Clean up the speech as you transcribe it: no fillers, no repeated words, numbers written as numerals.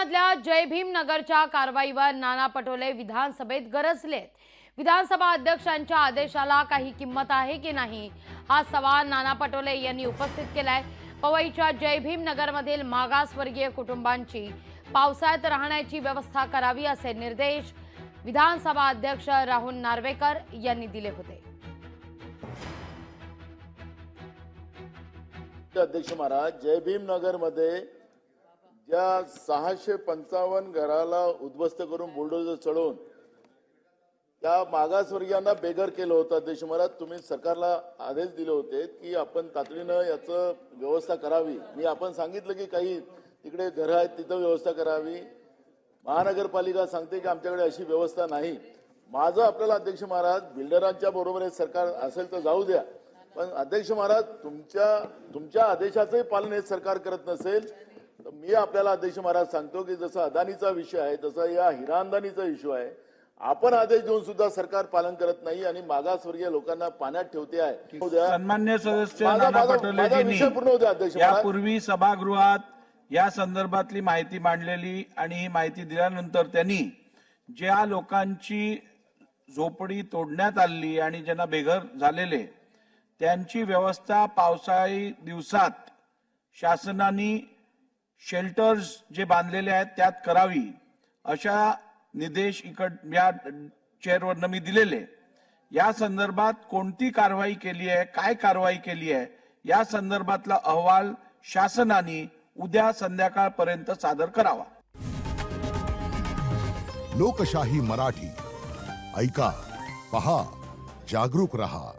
मधल्या जय भीम नगरच्या कारवाईवर नाना पटोले विधानसभेत गरजलेत। विधानसभा अध्यक्षांच्या आदेशाला काही किंमत आहे की नाही हा सवाल नाना पटोले यांनी उपस्थित केलाय। पवईच्या जय भीम नगरमधील मागासवर्गीय कुटुंबांची पावसाळ्यात राहण्याची व्यवस्था करावी असे निर्देश विधानसभा अध्यक्ष राहुल नार्वेकर यांनी दिले होते। अध्यक्ष महाराज, जय भीम नगर मध्ये ज्या 655 घराला उद्ध्वस्त करून बुलडोजर चढवून त्या मागासवर्गीयांना बेघर केलं होतं। अध्यक्ष महाराज, तुम्ही सरकारला आदेश दिले होते की आपण तातडीनं याचं व्यवस्था करावी। मी आपण सांगितलं की काही तिकडे घरं आहेत तिथं व्यवस्था करावी। महानगरपालिका सांगते की आमच्याकडे अशी व्यवस्था नाही। माझं आपल्याला अध्यक्ष महाराज, बिल्डरांच्या बरोबर हे सरकार असेल तर जाऊ द्या, पण अध्यक्ष महाराज तुमच्या आदेशाचंही पालन हे सरकार करत नसेल तर मी आपल्याला अध्यक्ष महाराज सांगतो की जसं अदानीचा विषय आहे तसा या हिरा अंदानीचा इश्यू आहे। आपण आदेश देऊन सुद्धा सरकार पालन करत नाही आणि मागासवर्गीय लोकांना पाण्यात ठेवते आहे। सन्मान्य सदस्य नाना पटोलेजींनी यापूर्वी सभागृहात या संदर्भातली माहिती मांडलेली आणि ही माहिती दिल्यानंतर त्यांनी ज्या लोकांची झोपडी तोडण्यात आली आणि ज्यांना बेघर झालेले त्यांची व्यवस्था पावसाळी दिवसात शासनाने शेल्टर्स जे बांधलेले आहेत त्यात करावी अशा निर्देश या चेअरवरनं मी दिलेले। या संदर्भात कोणती कारवाई केली आहे, काय कारवाई केली आहे या संदर्भातला अहवाल शासनाने उद्या संध्याकाळपर्यंत सादर करावा। लोकशाही मराठी ऐका, पहा, जागरूक रहा।